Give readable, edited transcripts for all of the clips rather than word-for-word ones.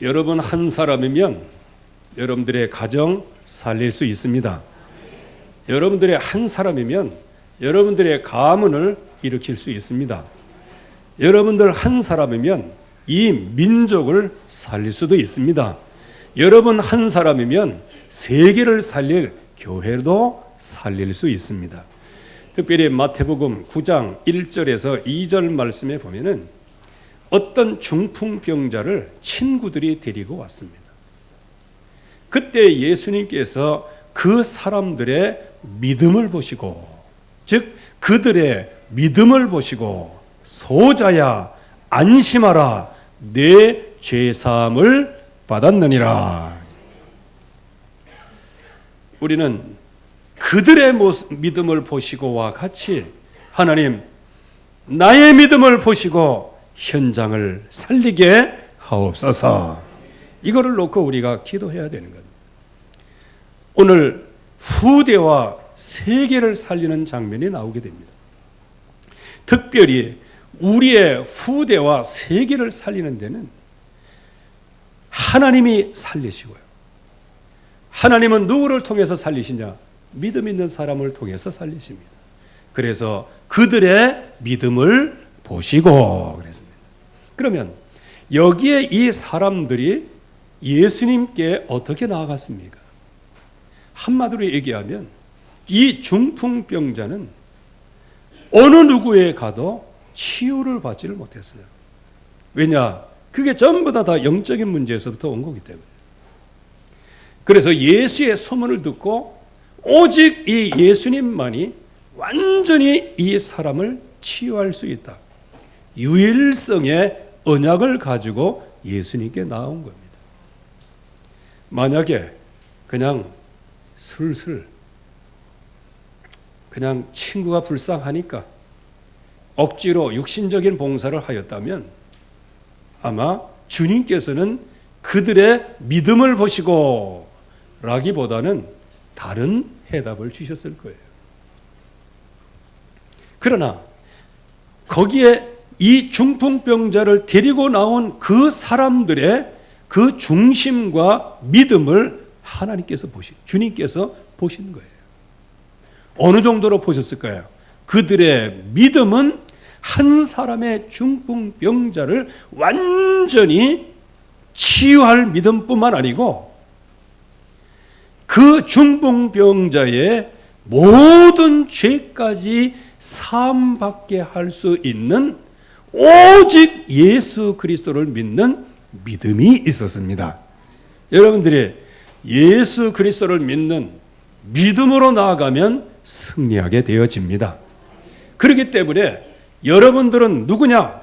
여러분 한 사람이면 여러분들의 가정 살릴 수 있습니다. 여러분들의 한 사람이면 여러분들의 가문을 일으킬 수 있습니다. 여러분들 한 사람이면 이 민족을 살릴 수도 있습니다. 여러분 한 사람이면 세계를 살릴 교회도 살릴 수 있습니다. 특별히 마태복음 9장 1절에서 2절 말씀에 보면은 어떤 중풍병자를 친구들이 데리고 왔습니다. 그때 예수님께서 그 사람들의 믿음을 보시고, 즉 그들의 믿음을 보시고, 소자야 안심하라 내 죄사함을 받았느니라. 우리는 그들의 믿음을 보시고와 같이 하나님 나의 믿음을 보시고 현장을 살리게 하옵소서. 이거를 놓고 우리가 기도해야 되는 겁니다. 오늘 후대와 세계를 살리는 장면이 나오게 됩니다. 특별히 우리의 후대와 세계를 살리는 데는 하나님이 살리시고요. 하나님은 누구를 통해서 살리시냐? 믿음 있는 사람을 통해서 살리십니다. 그래서 그들의 믿음을 보시고 그랬습니다. 그러면 여기에 이 사람들이 예수님께 어떻게 나아갔습니까? 한마디로 얘기하면 이 중풍병자는 어느 누구에 가도 치유를 받지를 못했어요. 왜냐? 그게 전부 다 영적인 문제에서부터 온 거기 때문에. 그래서 예수의 소문을 듣고 오직 이 예수님만이 완전히 이 사람을 치유할 수 있다. 유일성의 언약을 가지고 예수님께 나온 겁니다. 만약에 그냥 슬슬 그냥 친구가 불쌍하니까 억지로 육신적인 봉사를 하였다면 아마 주님께서는 그들의 믿음을 보시고 라기보다는 다른 해답을 주셨을 거예요. 그러나 거기에 이 중풍병자를 데리고 나온 그 사람들의 그 중심과 믿음을 하나님께서 주님께서 보신 거예요. 어느 정도로 보셨을까요? 그들의 믿음은 한 사람의 중풍병자를 완전히 치유할 믿음뿐만 아니고 그 중풍병자의 모든 죄까지 사함받게 할 수 있는 오직 예수 그리스도를 믿는 믿음이 있었습니다. 여러분들이 예수 그리스도를 믿는 믿음으로 나아가면 승리하게 되어집니다. 그렇기 때문에 여러분들은 누구냐?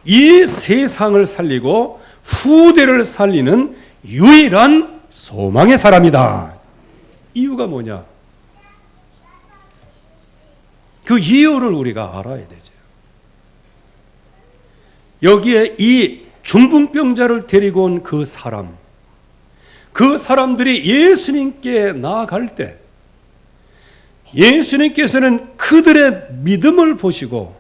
이 세상을 살리고 후대를 살리는 유일한 소망의 사람이다. 이유가 뭐냐? 그 이유를 우리가 알아야 되죠. 여기에 이 중풍병자를 데리고 온 그 사람, 그 사람들이 예수님께 나아갈 때 예수님께서는 그들의 믿음을 보시고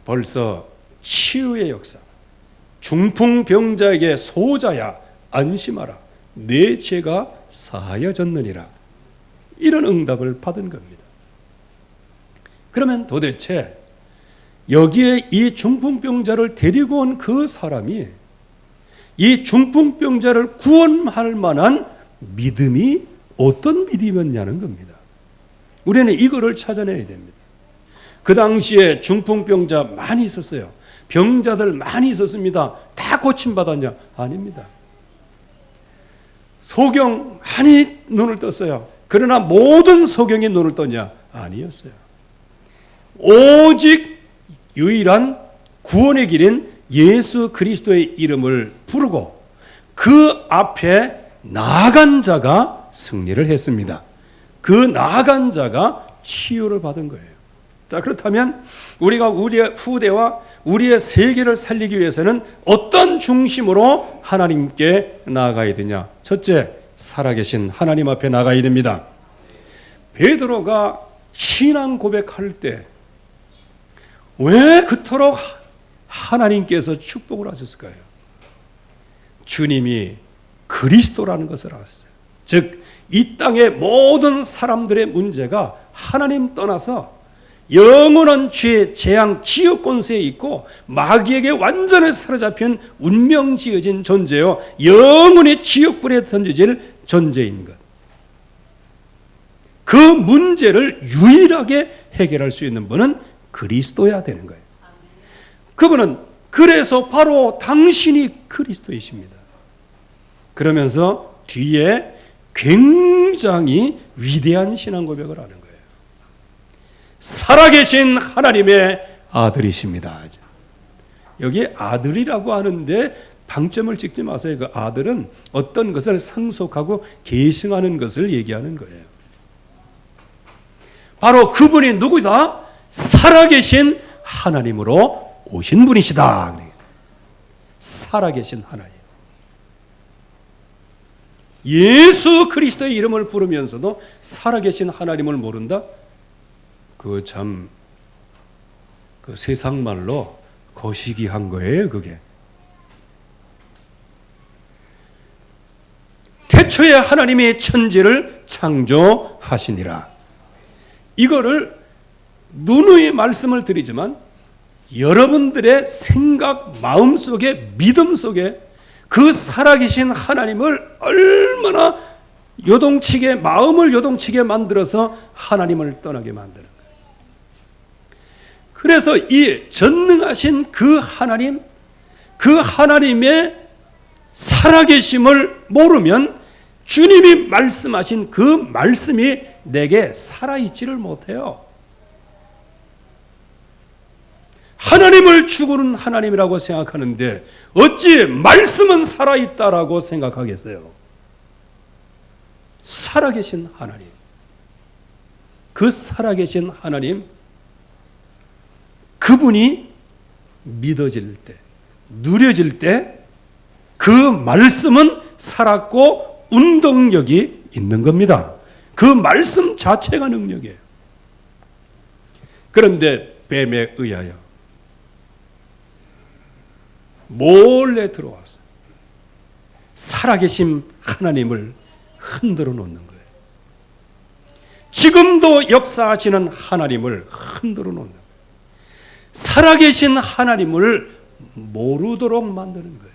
벌써 치유의 역사, 중풍병자에게 소자야 안심하라 내 죄가 사하여졌느니라, 이런 응답을 받은 겁니다. 그러면 도대체 여기에 이 중풍병자를 데리고 온 그 사람이 이 중풍병자를 구원할 만한 믿음이 어떤 믿음이었냐는 겁니다. 우리는 이거를 찾아내야 됩니다. 그 당시에 중풍병자 많이 있었어요. 병자들 많이 있었습니다. 다 고침받았냐? 아닙니다. 소경 많이 눈을 떴어요. 그러나 모든 소경이 눈을 떴냐? 아니었어요. 오직 유일한 구원의 길인 예수 그리스도의 이름을 부르고 그 앞에 나아간 자가 승리를 했습니다. 그 나아간 자가 치유를 받은 거예요. 자, 그렇다면 우리가 우리의 후대와 우리의 세계를 살리기 위해서는 어떤 중심으로 하나님께 나아가야 되냐? 첫째, 살아계신 하나님 앞에 나가야 됩니다. 베드로가 신앙 고백할 때 왜 그토록 하나님께서 축복을 하셨을까요? 주님이 그리스도라는 것을 알았어요. 즉, 이 땅의 모든 사람들의 문제가 하나님 떠나서 영원한 죄, 재앙, 지옥 권세에 있고 마귀에게 완전히 사로잡힌 운명지어진 존재요, 영원히 지옥불에 던져질 존재인 것. 그 문제를 유일하게 해결할 수 있는 분은 그리스도야 되는 거예요. 그분은 그래서 바로 당신이 그리스도이십니다. 그러면서 뒤에 굉장히 위대한 신앙 고백을 하는 거예요. 살아계신 하나님의 아들이십니다. 여기 아들이라고 하는데 방점을 찍지 마세요. 그 아들은 어떤 것을 상속하고 계승하는 것을 얘기하는 거예요. 바로 그분이 누구다? 살아계신 하나님으로 오신 분이시다. 살아계신 하나님. 예수 그리스도의 이름을 부르면서도 살아계신 하나님을 모른다? 그 세상 말로 거시기한 거예요, 그게. 태초에 하나님이 천지를 창조하시니라. 이거를 누누이 말씀을 드리지만 여러분들의 생각, 마음 속에, 믿음 속에 그 살아계신 하나님을 얼마나 요동치게, 마음을 요동치게 만들어서 하나님을 떠나게 만드는 거예요. 그래서 이 전능하신 그 하나님, 그 하나님의 살아계심을 모르면 주님이 말씀하신 그 말씀이 내게 살아있지를 못해요. 하나님을 죽으는 하나님이라고 생각하는데 어찌 말씀은 살아있다라고 생각하겠어요? 살아계신 하나님, 그 살아계신 하나님, 그분이 믿어질 때, 누려질 때 그 말씀은 살았고 운동력이 있는 겁니다. 그 말씀 자체가 능력이에요. 그런데 뱀에 의하여 몰래 들어와서 살아계신 하나님을 흔들어 놓는 거예요. 지금도 역사하시는 하나님을 흔들어 놓는 거예요. 살아계신 하나님을 모르도록 만드는 거예요.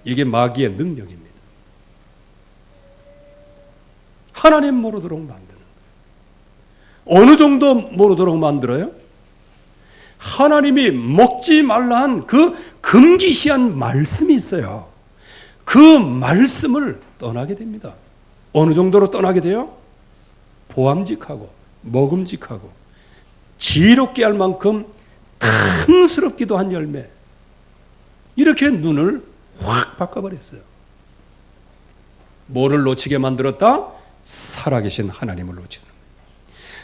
이게 마귀의 능력입니다. 하나님 모르도록 만드는 거예요. 어느 정도 모르도록 만들어요? 하나님이 먹지 말라 한 그 금기시한 말씀이 있어요. 그 말씀을 떠나게 됩니다. 어느 정도로 떠나게 돼요? 보암직하고 먹음직하고 지혜롭게 할 만큼 탐스럽기도 한 열매, 이렇게 눈을 확 바꿔버렸어요. 뭐를 놓치게 만들었다? 살아계신 하나님을 놓치는 거예요.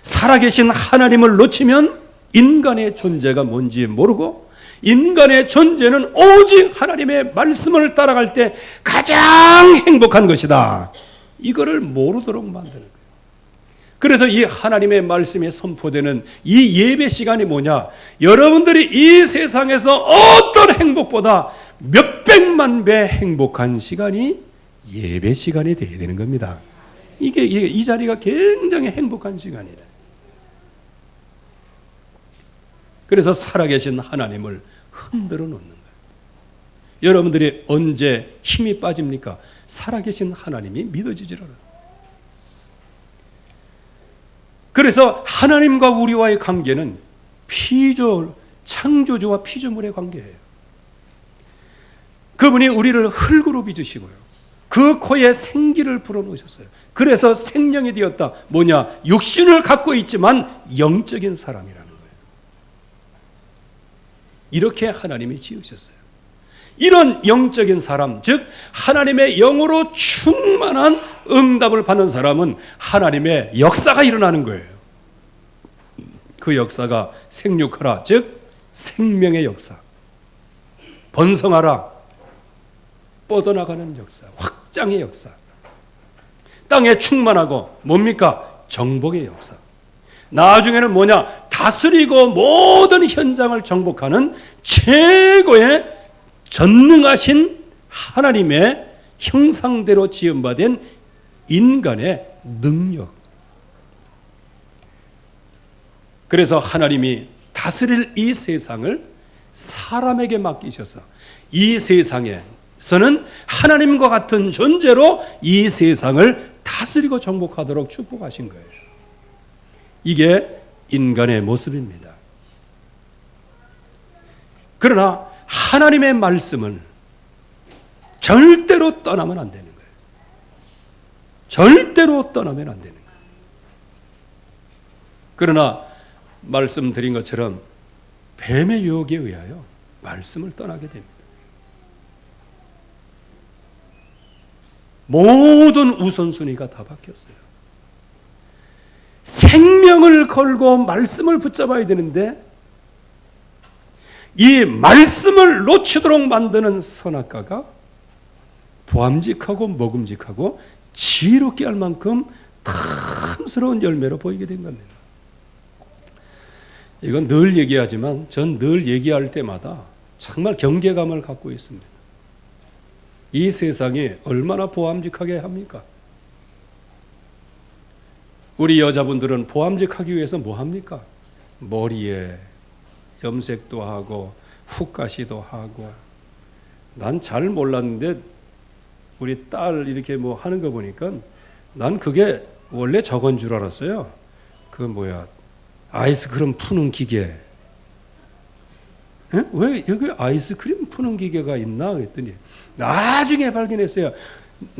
살아계신 하나님을 놓치면 인간의 존재가 뭔지 모르고 인간의 존재는 오직 하나님의 말씀을 따라갈 때 가장 행복한 것이다. 이거를 모르도록 만드는 거예요. 그래서 이 하나님의 말씀이 선포되는 이 예배 시간이 뭐냐? 여러분들이 이 세상에서 어떤 행복보다 몇백만 배 행복한 시간이 예배 시간이 되어야 되는 겁니다. 이 자리가 굉장히 행복한 시간이래. 그래서 살아계신 하나님을 흔들어 놓는 거예요. 여러분들이 언제 힘이 빠집니까? 살아계신 하나님이 믿어지질 않아요. 그래서 하나님과 우리와의 관계는 창조주와 피조물의 관계예요. 그분이 우리를 흙으로 빚으시고요, 그 코에 생기를 불어넣으셨어요. 그래서 생명이 되었다. 뭐냐? 육신을 갖고 있지만 영적인 사람이라는 거예요. 이렇게 하나님이 지으셨어요. 이런 영적인 사람, 즉 하나님의 영으로 충만한 응답을 받는 사람은 하나님의 역사가 일어나는 거예요. 그 역사가 생육하라, 즉 생명의 역사, 번성하라, 뻗어나가는 역사, 확장의 역사, 땅에 충만하고 뭡니까? 정복의 역사. 나중에는 뭐냐? 다스리고 모든 현장을 정복하는 최고의 전능하신 하나님의 형상대로 지음받은 인간의 능력. 그래서 하나님이 다스릴 이 세상을 사람에게 맡기셔서 이 세상에서는 하나님과 같은 존재로 이 세상을 다스리고 정복하도록 축복하신 거예요. 이게 인간의 모습입니다. 그러나 하나님의 말씀은 절대로 떠나면 안 되는 거예요. 절대로 떠나면 안 되는 거예요. 그러나 말씀드린 것처럼 뱀의 유혹에 의하여 말씀을 떠나게 됩니다. 모든 우선순위가 다 바뀌었어요. 생명을 걸고 말씀을 붙잡아야 되는데 이 말씀을 놓치도록 만드는 선악과가 보암직하고 먹음직하고 지혜롭게 할 만큼 탐스러운 열매로 보이게 된 겁니다. 이건 늘 얘기하지만 전 늘 얘기할 때마다 정말 경계감을 갖고 있습니다. 이 세상이 얼마나 보암직하게 합니까? 우리 여자분들은 보암직하기 위해서 뭐 합니까? 머리에 염색도 하고 훅가시도 하고. 난 잘 몰랐는데 우리 딸 이렇게 뭐 하는 거 보니까 난 그게 원래 저건 줄 알았어요. 그 뭐야, 아이스크림 푸는 기계. 에? 왜 여기 아이스크림 푸는 기계가 있나 했더니 나중에 발견했어요.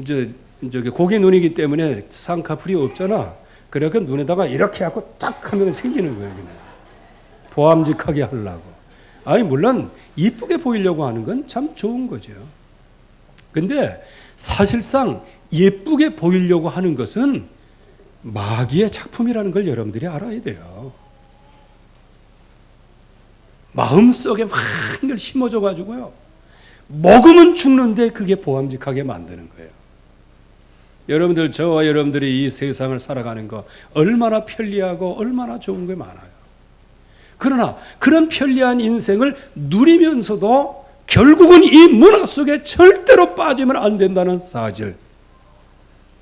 저기 고기 눈이기 때문에 쌍꺼풀이 없잖아. 그래서 눈에다가 이렇게 하고 딱 하면 생기는 거예요. 그냥. 보암직하게 하려고. 아니 물론 이쁘게 보이려고 하는 건 참 좋은 거죠. 근데 사실상 예쁘게 보이려고 하는 것은 마귀의 작품이라는 걸 여러분들이 알아야 돼요. 마음속에 막 걸 심어줘 가지고요. 먹으면 죽는데 그게 보암직하게 만드는 거예요. 여러분들, 저와 여러분들이 이 세상을 살아가는 거 얼마나 편리하고 얼마나 좋은 게 많아요. 그러나 그런 편리한 인생을 누리면서도 결국은 이 문화 속에 절대로 빠지면 안 된다는 사실.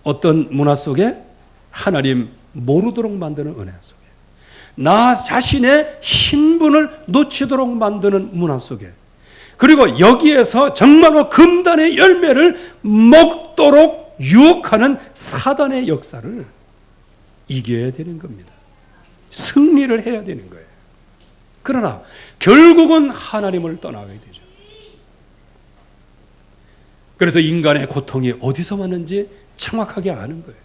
어떤 문화 속에? 하나님 모르도록 만드는 은혜 속에. 나 자신의 신분을 놓치도록 만드는 문화 속에. 그리고 여기에서 정말로 금단의 열매를 먹도록 유혹하는 사단의 역사를 이겨야 되는 겁니다. 승리를 해야 되는 거예요. 그러나 결국은 하나님을 떠나게 되죠. 그래서 인간의 고통이 어디서 왔는지 정확하게 아는 거예요.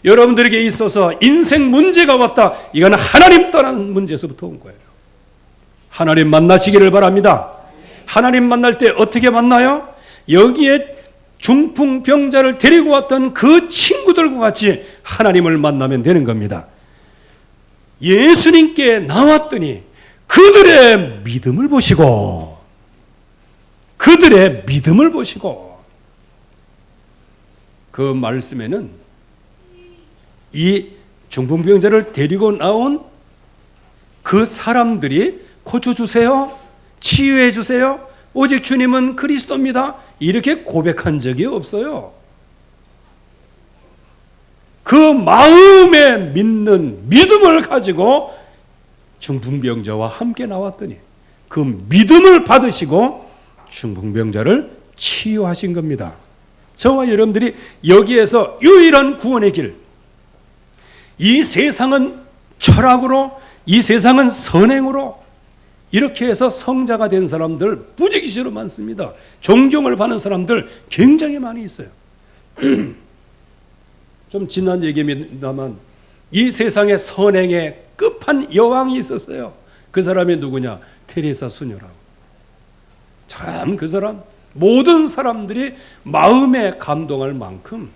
여러분들에게 있어서 인생 문제가 왔다. 이건 하나님 떠난 문제에서부터 온 거예요. 하나님 만나시기를 바랍니다. 하나님 만날 때 어떻게 만나요? 여기에 중풍병자를 데리고 왔던 그 친구들과 같이 하나님을 만나면 되는 겁니다. 예수님께 나왔더니 그들의 믿음을 보시고 그 말씀에는 이 중풍병자를 데리고 나온 그 사람들이 고쳐주세요, 치유해 주세요, 오직 주님은 그리스도입니다, 이렇게 고백한 적이 없어요. 그 마음에 믿는 믿음을 가지고 중풍병자와 함께 나왔더니 그 믿음을 받으시고 중풍병자를 치유하신 겁니다. 저와 여러분들이 여기에서 유일한 구원의 길, 이 세상은 철학으로, 이 세상은 선행으로 이렇게 해서 성자가 된 사람들 부지기수로 많습니다. 존경을 받는 사람들 굉장히 많이 있어요. 좀 지난 얘기입니다만 이 세상에 선행의 끝판 여왕이 있었어요. 그 사람이 누구냐? 테레사 수녀라고. 참 그 사람 모든 사람들이 마음에 감동할 만큼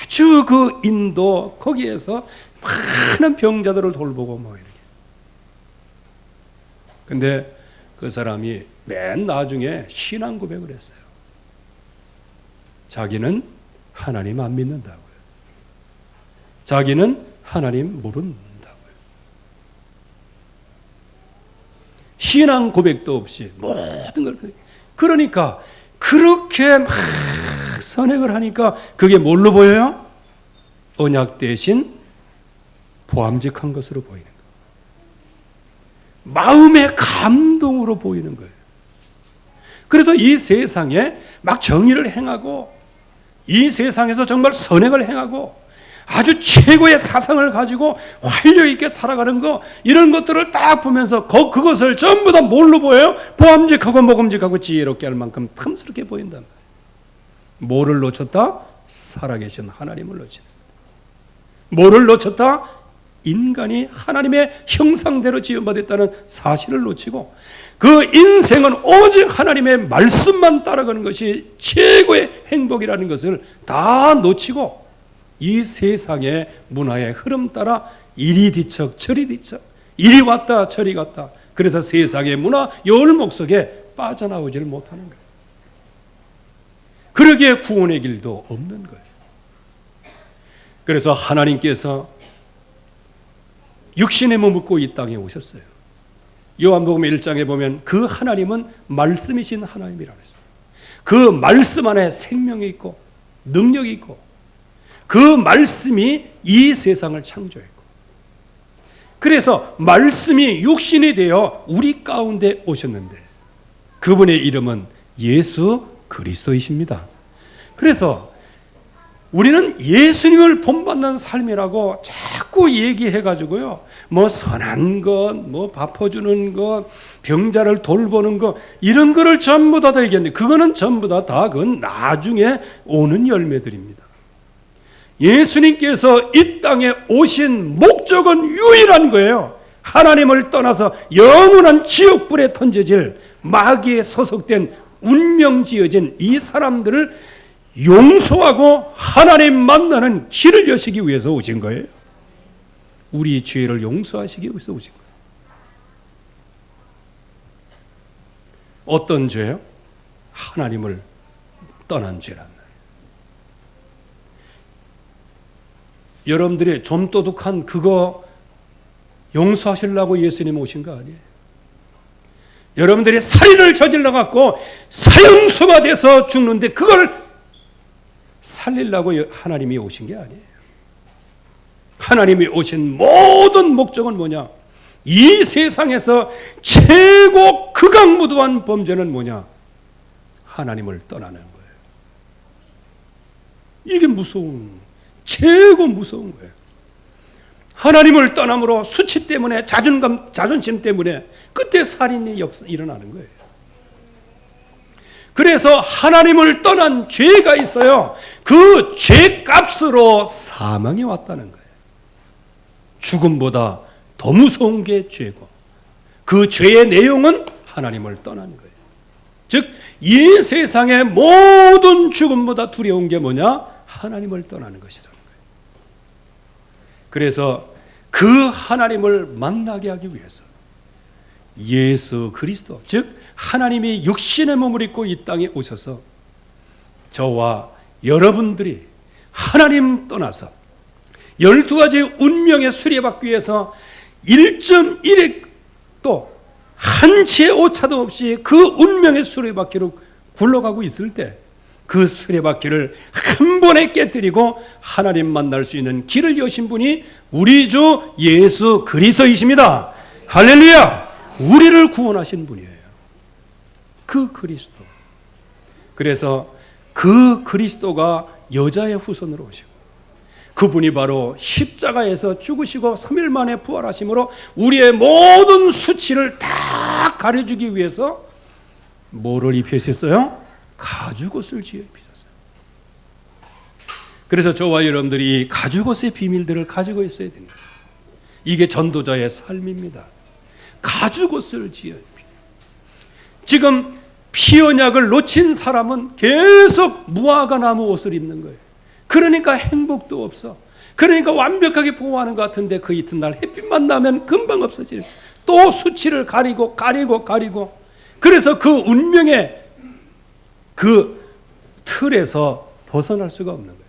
아주 그 인도 거기에서 많은 병자들을 돌보고 뭐 이렇게. 근데 그 사람이 맨 나중에 신앙 고백을 했어요. 자기는 하나님 안 믿는다고요. 자기는 하나님 모른다고요. 신앙 고백도 없이 모든 걸. 그러니까 그 그렇게 막 선행을 하니까 그게 뭘로 보여요? 언약 대신 보암직한 것으로 보이는 거예요. 마음의 감동으로 보이는 거예요. 그래서 이 세상에 막 정의를 행하고 이 세상에서 정말 선행을 행하고 아주 최고의 사상을 가지고 활력 있게 살아가는 거, 이런 것들을 딱 보면서 그것을 전부 다 뭘로 보여요? 보암직하고 먹음직하고 지혜롭게 할 만큼 탐스럽게 보인단 말이에요. 뭐를 놓쳤다? 살아계신 하나님을 놓치는 거예요. 뭐를 놓쳤다? 인간이 하나님의 형상대로 지음받았다는 사실을 놓치고 그 인생은 오직 하나님의 말씀만 따라가는 것이 최고의 행복이라는 것을 다 놓치고 이 세상의 문화의 흐름 따라 이리 뒤척 저리 뒤척, 이리 왔다 저리 갔다, 그래서 세상의 문화 여울목 속에 빠져나오지를 못하는 거예요. 그러기에 구원의 길도 없는 거예요. 그래서 하나님께서 육신의 몸을 입고 이 땅에 오셨어요. 요한복음 1장에 보면 그 하나님은 말씀이신 하나님이라 그랬어요. 그 말씀 안에 생명이 있고 능력이 있고 그 말씀이 이 세상을 창조했고, 그래서 말씀이 육신이 되어 우리 가운데 오셨는데 그분의 이름은 예수 그리스도이십니다. 그래서 우리는 예수님을 본받는 삶이라고 자꾸 얘기해가지고요, 뭐 선한 것, 뭐 밥 퍼주는 것, 병자를 돌보는 것, 이런 거를 전부 다 얘기했는데 그거는 전부 다 그건 나중에 오는 열매들입니다. 예수님께서 이 땅에 오신 목적은 유일한 거예요. 하나님을 떠나서 영원한 지옥불에 던져질 마귀에 소속된 운명지어진 이 사람들을 용서하고 하나님 만나는 길을 여시기 위해서 오신 거예요. 우리 죄를 용서하시기 위해서 오신 거예요. 어떤 죄요? 하나님을 떠난 죄란 말이에요. 여러분들이 좀 도둑한 그거 용서하시려고 예수님 오신 거 아니에요? 여러분들이 살인을 저질러 갖고 사형수가 돼서 죽는데 그걸 살리려고 하나님이 오신 게 아니에요. 하나님이 오신 모든 목적은 뭐냐? 이 세상에서 최고 극악무도한 범죄는 뭐냐? 하나님을 떠나는 거예요. 이게 최고 무서운 거예요. 하나님을 떠남으로 수치 때문에 자존심 때문에 그때 살인이 일어나는 거예요. 그래서 하나님을 떠난 죄가 있어요. 그 죄값으로 사망이 왔다는 거예요. 죽음보다 더 무서운 게 죄고 그 죄의 내용은 하나님을 떠난 거예요. 즉 이 세상의 모든 죽음보다 두려운 게 뭐냐? 하나님을 떠나는 것이라는 거예요. 그래서 그 하나님을 만나게 하기 위해서 예수 그리스도, 즉 하나님이 육신의 몸을 입고 이 땅에 오셔서 저와 여러분들이 하나님 떠나서 12가지 운명의 수레바퀴 위해서 1.1획도 한 치의 오차도 없이 그 운명의 수레바퀴로 굴러가고 있을 때 그 수레바퀴를 한 번에 깨뜨리고 하나님 만날 수 있는 길을 여신 분이 우리 주 예수 그리스도이십니다. 할렐루야! 우리를 구원하신 분이에요. 그 그리스도. 그래서 그 그리스도가 여자의 후손으로 오시고 그분이 바로 십자가에서 죽으시고 3일 만에 부활하심으로 우리의 모든 수치를 다 가려주기 위해서 뭐를 입히셨어요? 가죽옷을 지어 입히셨어요. 그래서 저와 여러분들이 이 가죽옷의 비밀들을 가지고 있어야 됩니다. 이게 전도자의 삶입니다. 가죽옷을 지어 입히. 지금 피언약을 놓친 사람은 계속 무화과 나무 옷을 입는 거예요. 그러니까 행복도 없어. 그러니까 완벽하게 보호하는 것 같은데 그 이튿날 햇빛만 나면 금방 없어지는 거예요. 또 수치를 가리고 그래서 그 운명의 그 틀에서 벗어날 수가 없는 거예요.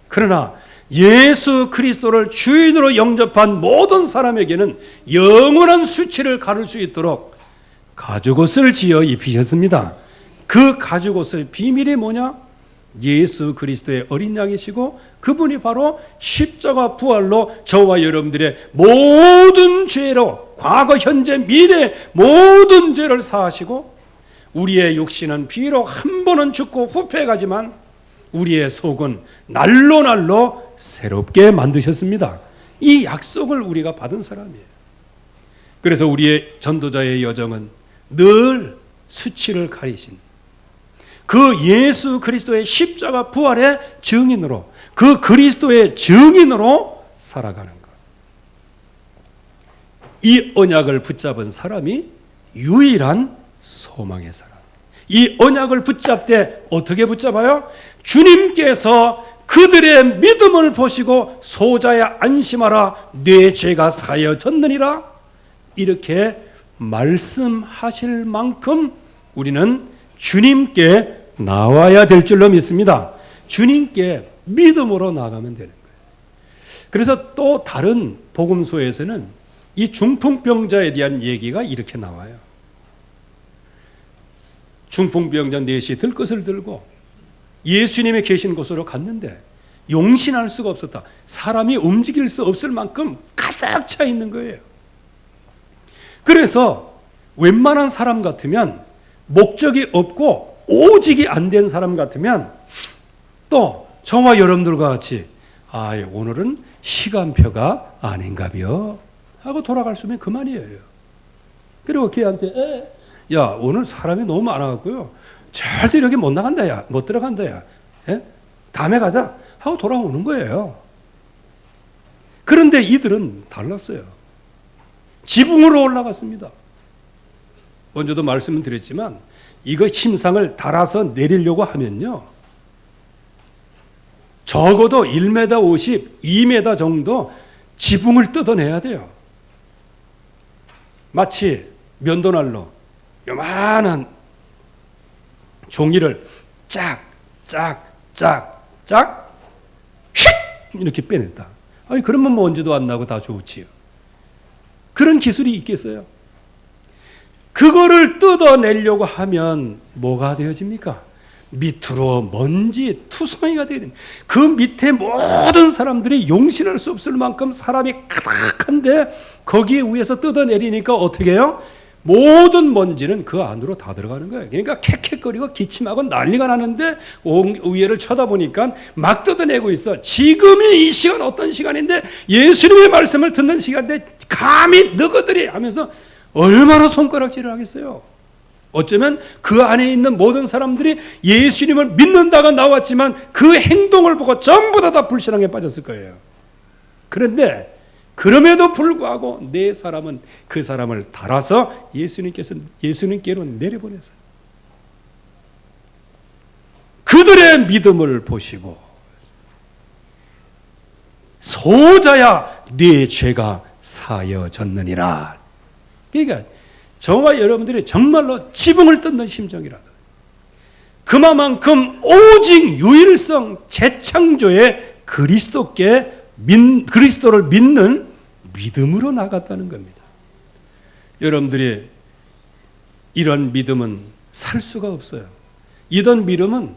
그러나 예수 그리스도를 주인으로 영접한 모든 사람에게는 영원한 수치를 가릴 수 있도록 가죽옷을 지어 입히셨습니다. 그 가죽옷의 비밀이 뭐냐? 예수 그리스도의 어린 양이시고 그분이 바로 십자가 부활로 저와 여러분들의 모든 죄로 과거 현재 미래 모든 죄를 사하시고 우리의 육신은 비록 한 번은 죽고 후패해 가지만 우리의 속은 날로 날로 새롭게 만드셨습니다. 이 약속을 우리가 받은 사람이에요. 그래서 우리의 전도자의 여정은 늘 수치를 가리신 그 예수 그리스도의 십자가 부활의 증인으로 그 그리스도의 증인으로 살아가는 것. 이 언약을 붙잡은 사람이 유일한 소망의 사람. 이 언약을 붙잡되 어떻게 붙잡아요? 주님께서 그들의 믿음을 보시고 소자야 안심하라 네 죄가 사여졌느니라 이렇게 말씀하실 만큼 우리는 주님께 나와야 될 줄로 믿습니다. 주님께 믿음으로 나가면 되는 거예요. 그래서 또 다른 복음서에서는 이 중풍병자에 대한 얘기가 이렇게 나와요. 중풍병자 넷이 들것을 들고 예수님이 계신 곳으로 갔는데 용신할 수가 없었다. 사람이 움직일 수 없을 만큼 가득 차 있는 거예요. 그래서 웬만한 사람 같으면 목적이 없고 오직이 안 된 사람 같으면 또 저와 여러분들과 같이 오늘은 시간표가 아닌가벼 하고 돌아갈 수 있으면 그만이에요. 그리고 걔한테 야 오늘 사람이 너무 많아갖고요 절대 여기 못 나간다 야 못 들어간다 야 다음에 가자 하고 돌아오는 거예요. 그런데 이들은 달랐어요. 지붕으로 올라갔습니다. 먼저도 말씀을 드렸지만 이거 침상을 달아서 내리려고 하면요 적어도 1m 50, 2m 정도 지붕을 뜯어내야 돼요. 마치 면도날로 요만한 종이를 쫙 이렇게 빼냈다. 그러면 뭐 언제도 안 나고 다 좋지요. 그런 기술이 있겠어요? 그거를 뜯어내려고 하면 뭐가 되어집니까? 밑으로 먼지 투성이가 되어야 됩니다. 그 밑에 모든 사람들이 용신할 수 없을 만큼 사람이 가득한데 거기에 위에서 뜯어내리니까 어떻게 해요? 모든 먼지는 그 안으로 다 들어가는 거예요. 그러니까 캑캑거리고 기침하고 난리가 나는데 위에를 쳐다보니까 막 뜯어내고 있어. 지금이 이 시간 어떤 시간인데 예수님의 말씀을 듣는 시간인데 감히 너희들이 하면서 얼마나 손가락질을 하겠어요. 어쩌면 그 안에 있는 모든 사람들이 예수님을 믿는다가 나왔지만 그 행동을 보고 전부 다 불신앙에 빠졌을 거예요. 그런데 그럼에도 불구하고 네 사람은 그 사람을 달아서 예수님께로 내려보냈어요. 그들의 믿음을 보시고 소자야 네 죄가 사여졌느니라. 그러니까 저와 여러분들이 정말로 지붕을 뜯는 심정이라다. 그만큼 오직 유일성 재창조의 그리스도를 믿는 믿음으로 나갔다는 겁니다. 여러분들이 이런 믿음은 살 수가 없어요. 이런 믿음은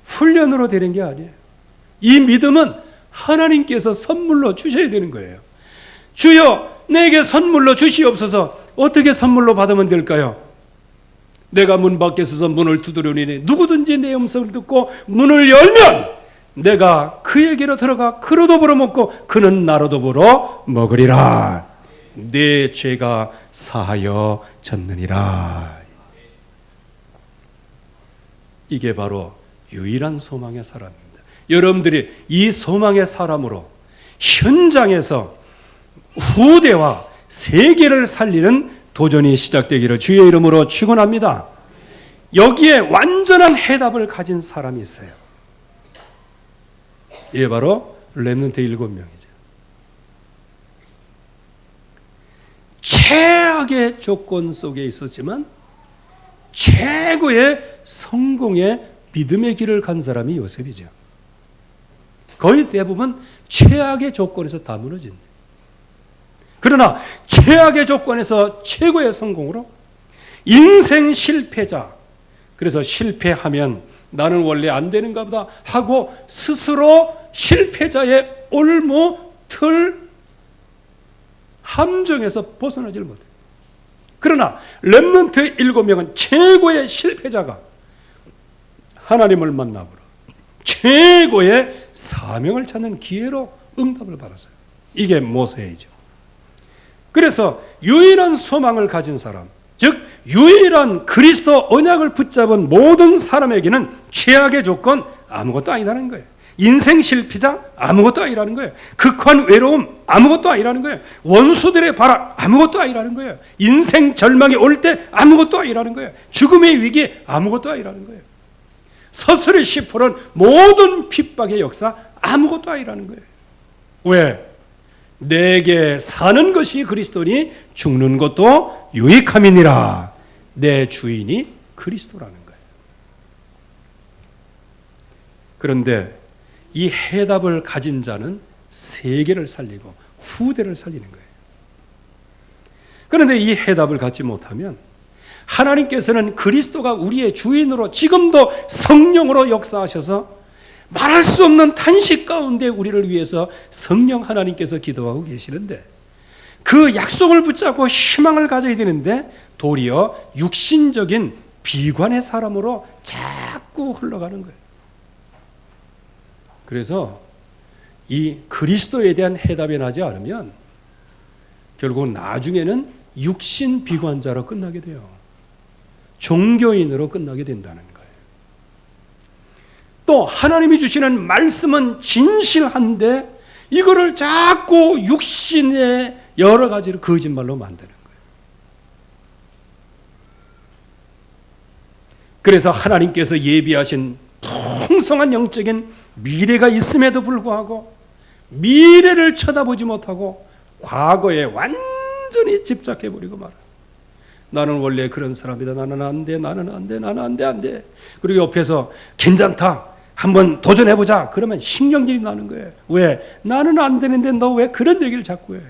훈련으로 되는 게 아니에요. 이 믿음은 하나님께서 선물로 주셔야 되는 거예요. 주여 내게 선물로 주시옵소서. 어떻게 선물로 받으면 될까요? 내가 문 밖에 서서 문을 두드리니 누구든지 내 음성을 듣고 문을 열면 내가 그에게로 들어가 그로도 벌어먹고 그는 나로도 벌어 먹으리라. 내 죄가 사하여졌느니라. 이게 바로 유일한 소망의 사람입니다. 여러분들이 이 소망의 사람으로 현장에서 후대와 세계를 살리는 도전이 시작되기를 주의 이름으로 축원합니다. 여기에 완전한 해답을 가진 사람이 있어요. 이게 바로 렘넌트 7명이죠. 최악의 조건 속에 있었지만 최고의 성공의 믿음의 길을 간 사람이 요셉이죠. 거의 대부분 최악의 조건에서 다 무너진다. 그러나 최악의 조건에서 최고의 성공으로 인생 실패자, 그래서 실패하면 나는 원래 안 되는가 보다 하고 스스로 실패자의 올무, 틀, 함정에서 벗어나질 못해요. 그러나 렘넌트 7명은 최고의 실패자가 하나님을 만나보라 최고의 사명을 찾는 기회로 응답을 받았어요. 이게 모세이죠. 그래서 유일한 소망을 가진 사람, 즉 유일한 그리스도 언약을 붙잡은 모든 사람에게는 최악의 조건 아무것도 아니라는 거예요. 인생 실패자 아무것도 아니라는 거예요. 극한 외로움 아무것도 아니라는 거예요. 원수들의 바람 아무것도 아니라는 거예요. 인생 절망이 올 때 아무것도 아니라는 거예요. 죽음의 위기 아무것도 아니라는 거예요. 서술의 시포는 모든 핍박의 역사 아무것도 아니라는 거예요. 왜? 내게 사는 것이 그리스도니 죽는 것도 유익함이니라. 내 주인이 그리스도라는 거예요. 그런데 이 해답을 가진 자는 세계를 살리고 후대를 살리는 거예요. 그런데 이 해답을 갖지 못하면 하나님께서는 그리스도가 우리의 주인으로 지금도 성령으로 역사하셔서 말할 수 없는 탄식 가운데 우리를 위해서 성령 하나님께서 기도하고 계시는데 그 약속을 붙잡고 희망을 가져야 되는데 도리어 육신적인 비관의 사람으로 자꾸 흘러가는 거예요. 그래서 이 그리스도에 대한 해답이 나지 않으면 결국 나중에는 육신 비관자로 끝나게 돼요. 종교인으로 끝나게 된다는 거예요. 또 하나님이 주시는 말씀은 진실한데 이거를 자꾸 육신의 여러 가지로 거짓말로 만드는 거예요. 그래서 하나님께서 예비하신 풍성한 영적인 미래가 있음에도 불구하고 미래를 쳐다보지 못하고 과거에 완전히 집착해버리고 말아요. 나는 원래 그런 사람이다. 나는 안 돼. 나는 안 돼. 나는 안 돼. 안 돼. 그리고 옆에서 괜찮다. 한번 도전해보자. 그러면 신경질이 나는 거예요. 왜? 나는 안 되는데 너 왜 그런 얘기를 자꾸 해?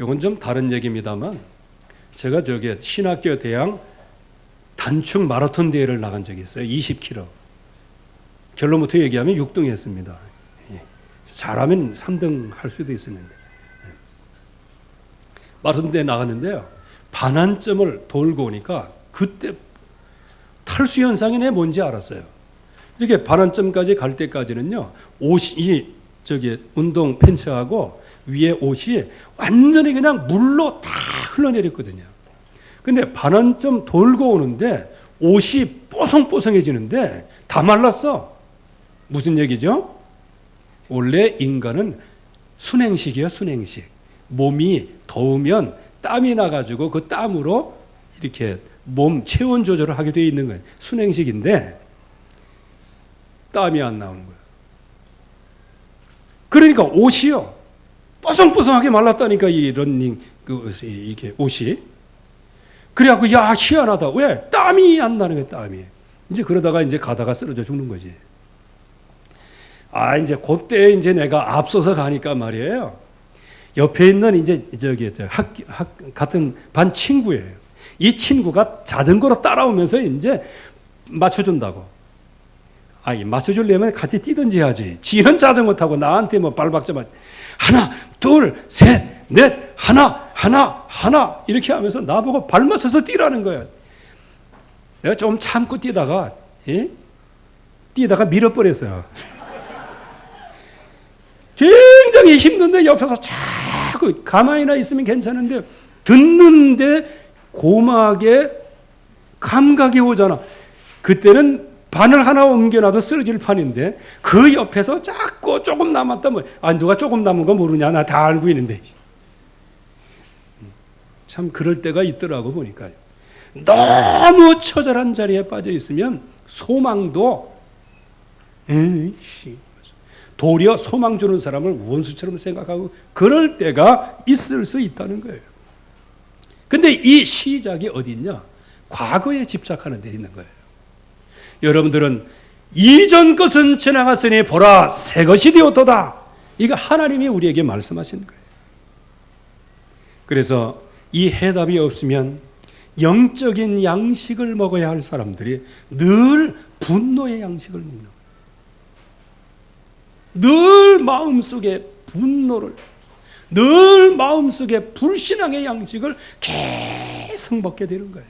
이건 좀 다른 얘기입니다만 제가 저기 신학교 대학 단축 마라톤 대회를 나간 적이 있어요. 20km. 결론부터 얘기하면 6등 했습니다. 잘하면 3등 할 수도 있었는데. 마라톤 대회 나갔는데요. 반환점을 돌고 오니까 그때 탈수 현상이 뭔지 알았어요. 이렇게 반환점까지 갈 때까지는요. 옷이 저기 운동 팬츠하고 위에 옷이 완전히 그냥 물로 다 흘러내렸거든요. 근데 반환점 돌고 오는데 옷이 뽀송뽀송해지는데 다 말랐어. 무슨 얘기죠? 원래 인간은 순행식이에요. 순행식. 몸이 더우면 땀이 나가지고 그 땀으로 이렇게 몸 체온 조절을 하게 되어 있는 거예요. 순행식인데 땀이 안 나오는 거예요. 그러니까 옷이요. 뽀송뽀송하게 말랐다니까 이 러닝 이게 옷이. 그래갖고 야 희한하다. 왜? 땀이 안 나는 거예요. 땀이. 이제 그러다가 이제 가다가 쓰러져 죽는 거지. 아 이제 그때 이제 내가 앞서서 가니까 말이에요. 옆에 있는 이제 저기 같은 반 친구예요. 이 친구가 자전거로 따라오면서 이제 맞춰준다고. 아니 맞춰주려면 같이 뛰든지 해야지. 지는 자전거 타고 나한테 뭐 발박자만 하나 둘 셋 넷 하나 이렇게 하면서 나보고 발 맞춰서 뛰라는 거야. 내가 좀 참고 뛰다가 밀어버렸어요. 굉장히 힘든데 옆에서 자꾸 가만히나 있으면 괜찮은데 듣는데 고막에 감각이 오잖아. 그때는 바늘 하나 옮겨놔도 쓰러질 판인데 그 옆에서 자꾸 조금 남았다면 누가 조금 남은 거 모르냐. 나 다 알고 있는데. 참 그럴 때가 있더라고 보니까요. 너무 처절한 자리에 빠져 있으면 소망도 도리어 소망 주는 사람을 원수처럼 생각하고 그럴 때가 있을 수 있다는 거예요. 근데 이 시작이 어디 있냐? 과거에 집착하는 데 있는 거예요. 여러분들은 이전 것은 지나갔으니 보라 새 것이 되었도다. 이거 하나님이 우리에게 말씀하시는 거예요. 그래서 이 해답이 없으면 영적인 양식을 먹어야 할 사람들이 늘 분노의 양식을 먹는 거예요. 늘 마음속에 분노를, 늘 마음속에 불신앙의 양식을 계속 먹게 되는 거예요.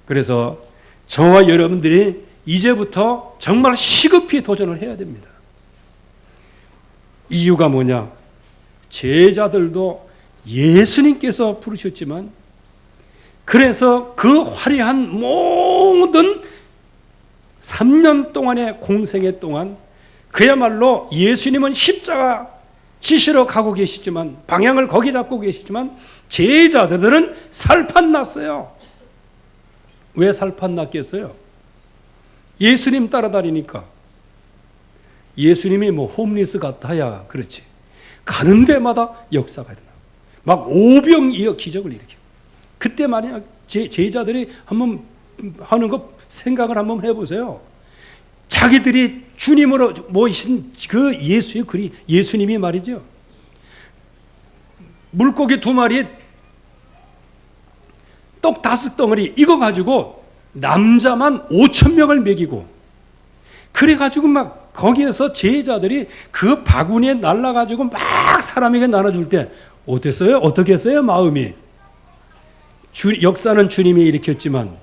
그래서 저와 여러분들이 이제부터 정말 시급히 도전을 해야 됩니다. 이유가 뭐냐? 제자들도 예수님께서 부르셨지만, 그래서 그 화려한 모든 3년 동안의 공생애 동안 그야말로 예수님은 십자가 지시러 가고 계시지만, 방향을 거기 잡고 계시지만 제자들은 살판났어요. 왜 살판났겠어요? 예수님 따라다니니까. 예수님이 뭐 홈리스 같아야 그렇지, 가는 데마다 역사가 일어나. 막 오병이어 기적을 일으켜. 그때 만약 제자들이 한번 하는 거 생각을 한번 해보세요. 자기들이 주님으로 모신 그 예수의 글이, 예수님이 말이죠, 물고기 2마리, 떡 5덩어리 이거 가지고 남자만 5,000명을 먹이고, 그래가지고 막 거기에서 제자들이 그 바구니에 날라가지고 막 사람에게 나눠줄 때 어땠어요? 어떻게 했어요? 마음이. 역사는 주님이 일으켰지만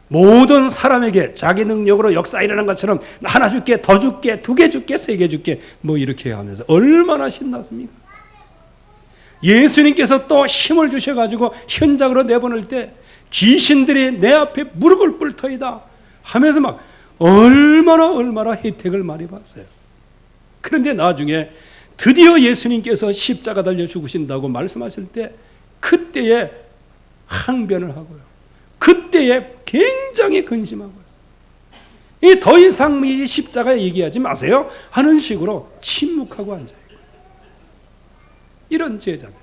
모든 사람에게 자기 능력으로 역사 일어난 것처럼 하나 줄게, 더 줄게, 2개 줄게, 3개 줄게, 뭐 이렇게 하면서 얼마나 신났습니까? 예수님께서 또 힘을 주셔가지고 현장으로 내보낼 때 귀신들이 내 앞에 무릎을 꿇더이다 하면서 막 얼마나 혜택을 많이 받았어요. 그런데 나중에 드디어 예수님께서 십자가 달려 죽으신다고 말씀하실 때 그때에 항변을 하고요. 그때에 굉장히 근심하고요. 이 더 이상 이 십자가 얘기하지 마세요 하는 식으로 침묵하고 앉아있고요. 이런 제자들.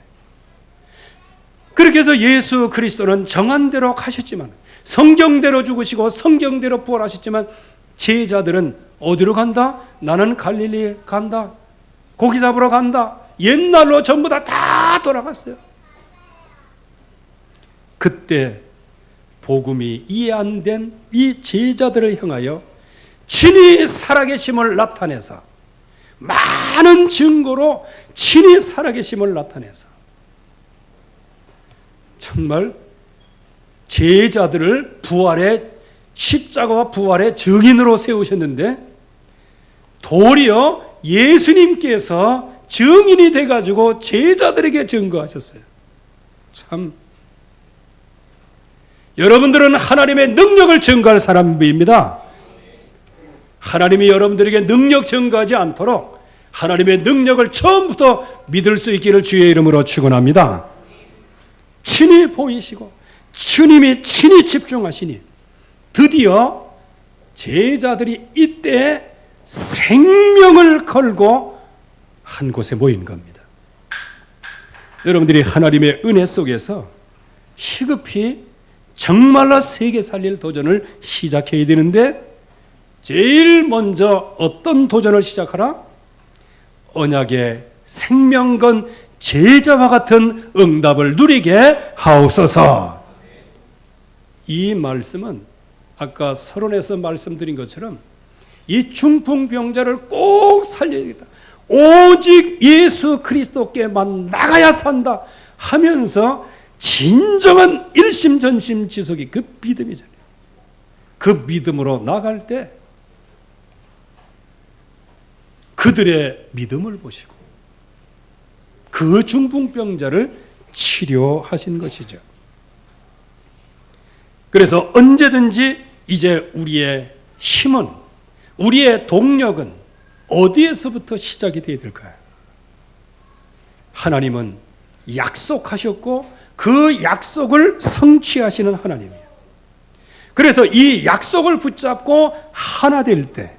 그렇게 해서 예수 그리스도는 정한 대로 가셨지만, 성경대로 죽으시고 성경대로 부활하셨지만, 제자들은 어디로 간다? 나는 갈릴리 간다, 고기 잡으러 간다, 옛날로 전부 다 돌아갔어요. 그때 복음이 이해 안 된 이 제자들을 향하여 친히 살아계심을 나타내서, 많은 증거로 친히 살아계심을 나타내서 정말 제자들을 부활의, 십자가와 부활의 증인으로 세우셨는데, 도리어 예수님께서 증인이 돼가지고 제자들에게 증거하셨어요. 참, 여러분들은 하나님의 능력을 증거할 사람입니다. 하나님이 여러분들에게 능력 증거하지 않도록 하나님의 능력을 처음부터 믿을 수 있기를 주의 이름으로 축원합니다. 친히 보이시고 주님이 친히 집중하시니 드디어 제자들이 이때 생명을 걸고 한 곳에 모인 겁니다. 여러분들이 하나님의 은혜 속에서 시급히 정말로 세계 살릴 도전을 시작해야 되는데, 제일 먼저 어떤 도전을 시작하라? 언약의 생명건 제자와 같은 응답을 누리게 하옵소서. 이 말씀은 아까 서론에서 말씀드린 것처럼 이 중풍병자를 꼭 살려야겠다, 오직 예수 그리스도께만 나가야 산다 하면서 진정한 일심전심지속이 그 믿음이잖아요. 그 믿음으로 나갈 때 그들의 믿음을 보시고 그 중풍병자를 치료하신 것이죠. 그래서 언제든지 이제 우리의 힘은, 우리의 동력은 어디에서부터 시작이 되어야 될까요? 하나님은 약속하셨고 그 약속을 성취하시는 하나님이에요. 그래서 이 약속을 붙잡고 하나 될 때,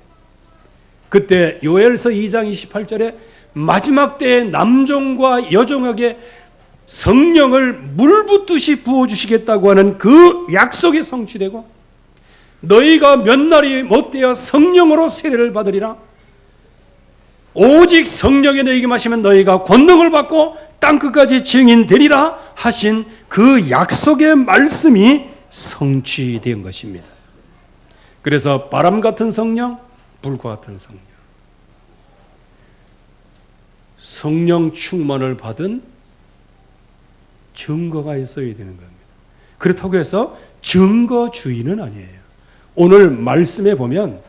그때 요엘서 2장 28절에 마지막 때에 남종과 여종에게 성령을 물 붓듯이 부어주시겠다고 하는 그 약속이 성취되고, 너희가 몇 날이 못되어 성령으로 세례를 받으리라, 오직 성령의 너희에게 마시면 너희가 권능을 받고 땅끝까지 증인되리라 하신 그 약속의 말씀이 성취된 것입니다. 그래서 바람 같은 성령, 불과 같은 성령, 성령 충만을 받은 증거가 있어야 되는 겁니다. 그렇다고 해서 증거주의는 아니에요. 오늘 말씀에 보면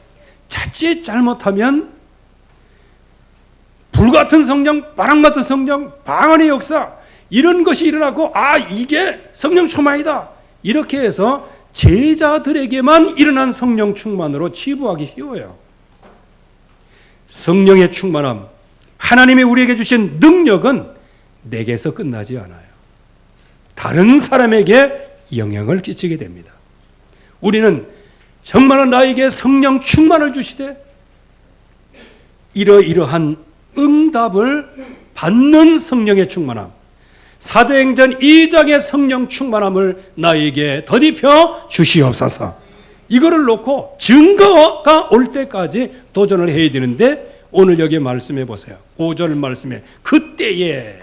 자칫 잘못하면 불같은 성령, 바람 같은 성령, 방언의 역사 이런 것이 일어나고 이게 성령 충만이다 이렇게 해서 제자들에게만 일어난 성령 충만으로 치부하기 쉬워요. 성령의 충만함, 하나님이 우리에게 주신 능력은 내게서 끝나지 않아요. 다른 사람에게 영향을 끼치게 됩니다. 우리는 정말 나에게 성령 충만을 주시되 이러이러한 응답을 받는 성령의 충만함, 사도행전 2장의 성령 충만함을 나에게 덧입혀 주시옵소서. 이거를 놓고 증거가 올 때까지 도전을 해야 되는데 오늘 여기 말씀해 보세요. 5절 말씀에 그때에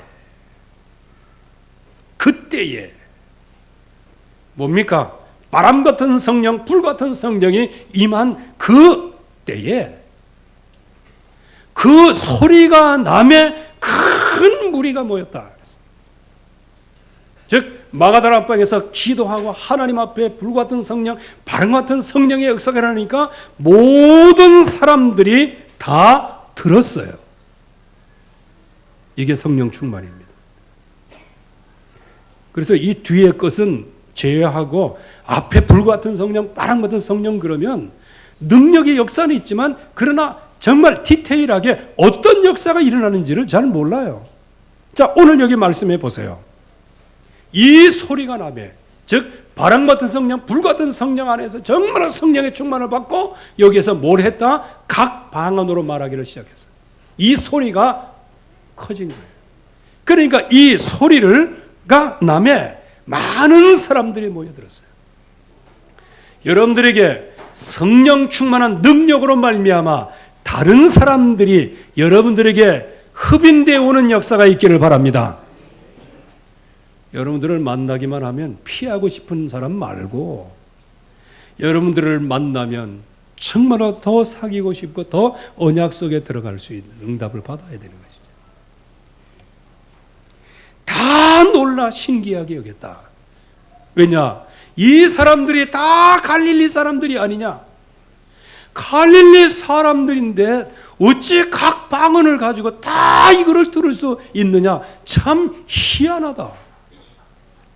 뭡니까? 바람 같은 성령, 불 같은 성령이 임한 그 때에 그 소리가 나매 큰 무리가 모였다. 즉 마가다라 앞방에서 기도하고 하나님 앞에 불 같은 성령, 바람 같은 성령의 역사가 일어나니까 모든 사람들이 다 들었어요. 이게 성령 충만입니다. 그래서 이 뒤에 것은 제외하고 앞에 불 같은 성령, 바람 같은 성령 그러면 능력의 역사는 있지만 그러나 정말 디테일하게 어떤 역사가 일어나는지를 잘 몰라요. 자, 오늘 여기 말씀해 보세요. 이 소리가 나매, 즉 바람 같은 성령, 불 같은 성령 안에서 정말 성령의 충만을 받고 여기에서 뭘 했다? 각 방언으로 말하기를 시작했어요. 이 소리가 커진 거예요. 그러니까 이 소리가 나매 많은 사람들이 모여들었어요. 여러분들에게 성령 충만한 능력으로 말미암아 다른 사람들이 여러분들에게 흡인되어 오는 역사가 있기를 바랍니다. 여러분들을 만나기만 하면 피하고 싶은 사람 말고 여러분들을 만나면 정말 더 사귀고 싶고 더 언약 속에 들어갈 수 있는 응답을 받아야 되는 것이죠. 다 놀라 신기하게 여겼다. 왜냐? 이 사람들이 다 갈릴리 사람들이 아니냐? 갈릴리 사람들인데 어찌 각 방언을 가지고 다 이거를 들을 수 있느냐? 참 희한하다.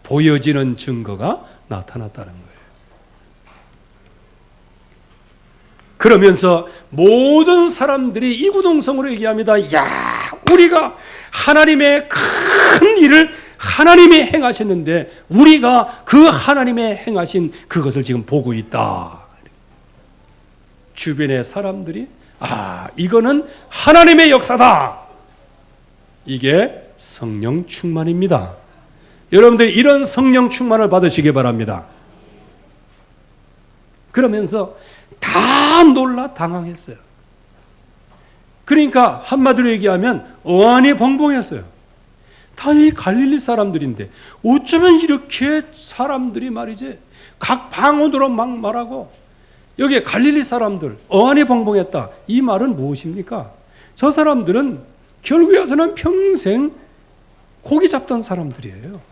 보여지는 증거가 나타났다는 거예요. 그러면서 모든 사람들이 이구동성으로 얘기합니다. 야, 우리가 하나님의 큰 일을 하나님이 행하셨는데 우리가 그 하나님의 행하신 그것을 지금 보고 있다. 주변의 사람들이 이거는 하나님의 역사다. 이게 성령 충만입니다. 여러분들이 이런 성령 충만을 받으시기 바랍니다. 그러면서 다 놀라 당황했어요. 그러니까 한마디로 얘기하면 어안이 벙벙했어요. 다 이 갈릴리 사람들인데 어쩌면 이렇게 사람들이 말이지 각 방언으로 막 말하고 여기에 갈릴리 사람들 어안이 벙벙했다. 이 말은 무엇입니까? 저 사람들은 결국에 와서는 평생 고기 잡던 사람들이에요.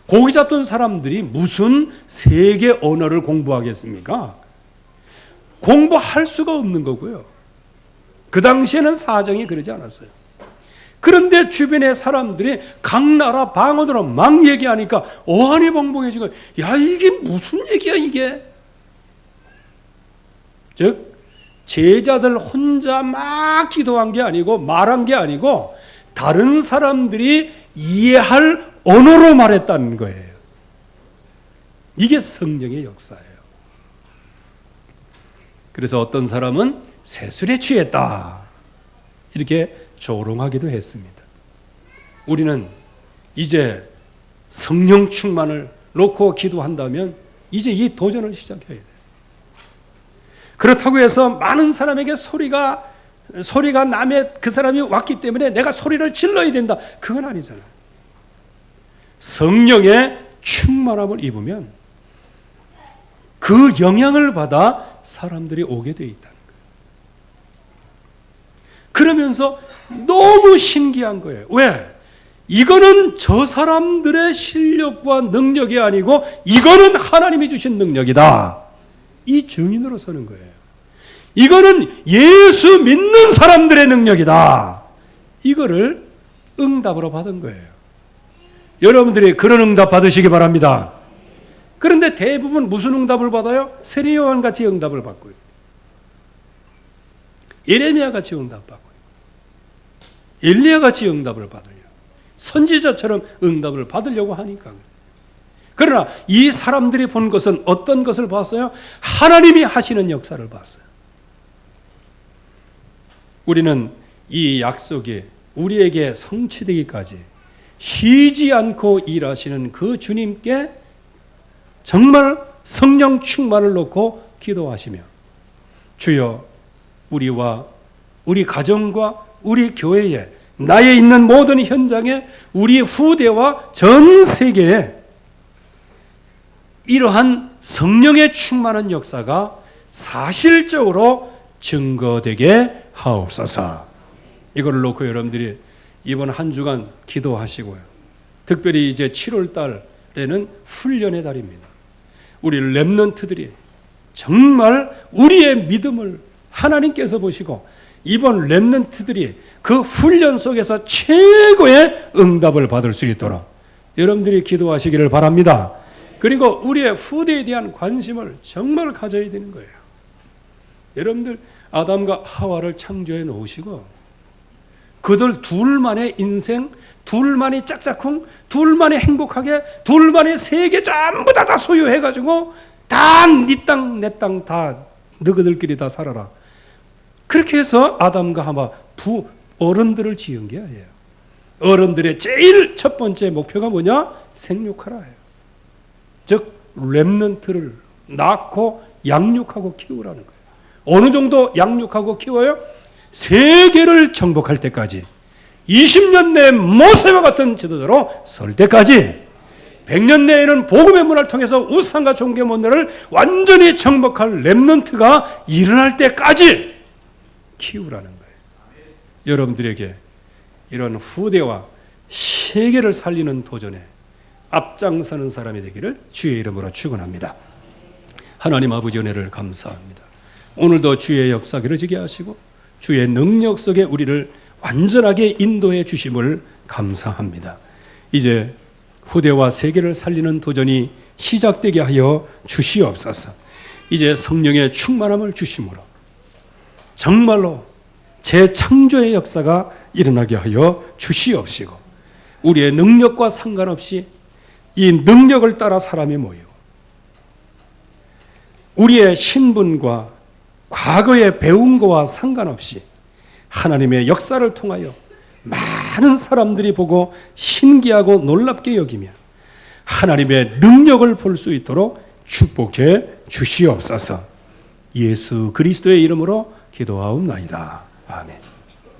고기 잡던 사람들이 무슨 세계 언어를 공부하겠습니까? 공부할 수가 없는 거고요. 그 당시에는 사정이 그러지 않았어요. 그런데 주변의 사람들이 각 나라 방언으로 막 얘기하니까 어안이 벙벙해지고 야 이게 무슨 얘기야 이게? 즉 제자들 혼자 막 기도한 게 아니고 말한 게 아니고 다른 사람들이 이해할 언어로 말했다는 거예요. 이게 성령의 역사예요. 그래서 어떤 사람은 세술에 취했다 이렇게 조롱하기도 했습니다. 우리는 이제 성령 충만을 놓고 기도한다면 이제 이 도전을 시작해야 돼요. 그렇다고 해서 많은 사람에게 소리가 소리가 남의 그 사람이 왔기 때문에 내가 소리를 질러야 된다. 그건 아니잖아요. 성령의 충만함을 입으면 그 영향을 받아 사람들이 오게 돼 있다는 거예요. 그러면서 너무 신기한 거예요. 왜? 이거는 저 사람들의 실력과 능력이 아니고 이거는 하나님이 주신 능력이다. 이 증인으로 서는 거예요. 이거는 예수 믿는 사람들의 능력이다. 이거를 응답으로 받은 거예요. 여러분들이 그런 응답 받으시기 바랍니다. 그런데 대부분 무슨 응답을 받아요? 세례 요한 같이 응답을 받고요. 예레미야 같이 응답받고요. 엘리야 같이 응답을 받으려. 선지자처럼 응답을 받으려고 하니까. 그러나 이 사람들이 본 것은 어떤 것을 봤어요? 하나님이 하시는 역사를 봤어요. 우리는 이 약속이 우리에게 성취되기까지 쉬지 않고 일하시는 그 주님께 정말 성령 충만을 놓고 기도하시며, 주여 우리와 우리 가정과 우리 교회에, 나에 있는 모든 현장에, 우리 후대와 전 세계에 이러한 성령의 충만한 역사가 사실적으로 증거되게 하옵소서. 이걸 놓고 여러분들이 이번 한 주간 기도하시고요. 특별히 이제 7월 달에는 훈련의 달입니다. 우리 렘넌트들이 정말 우리의 믿음을 하나님께서 보시고 이번 렘넌트들이 그 훈련 속에서 최고의 응답을 받을 수 있도록 여러분들이 기도하시기를 바랍니다. 그리고 우리의 후대에 대한 관심을 정말 가져야 되는 거예요. 여러분들 아담과 하와를 창조해 놓으시고 그들 둘만의 인생, 둘만이 짝짝꿍, 둘만이 행복하게, 둘만이 세계 전부 다 소유해가지고 다 네 땅 내 땅 다 너희들끼리 다 살아라. 그렇게 해서 아담과 하와 어른들을 지은 게 아니에요. 어른들의 제일 첫 번째 목표가 뭐냐? 생육하라 해요. 즉 렘넌트를 낳고 양육하고 키우라는 거예요. 어느 정도 양육하고 키워요? 세계를 정복할 때까지, 20년 내에 모세와 같은 지도자로 설 때까지, 100년 내에는 복음의 문화를 통해서 우상과 종교 문화를 완전히 정복할 렘넌트가 일어날 때까지 키우라는 거예요. 여러분들에게 이런 후대와 세계를 살리는 도전에 앞장서는 사람이 되기를 주의 이름으로 축원합니다. 하나님 아버지 은혜를 감사합니다. 오늘도 주의 역사를 이루어지게 하시고 주의 능력 속에 우리를 완전하게 인도해 주심을 감사합니다. 이제 후대와 세계를 살리는 도전이 시작되게 하여 주시옵소서. 이제 성령의 충만함을 주심으로 정말로 재창조의 역사가 일어나게 하여 주시옵시고, 우리의 능력과 상관없이 이 능력을 따라 사람이 모이고 우리의 신분과 과거에 배운 것과 상관없이 하나님의 역사를 통하여 많은 사람들이 보고 신기하고 놀랍게 여기며 하나님의 능력을 볼 수 있도록 축복해 주시옵소서. 예수 그리스도의 이름으로 기도하옵나이다. 아멘.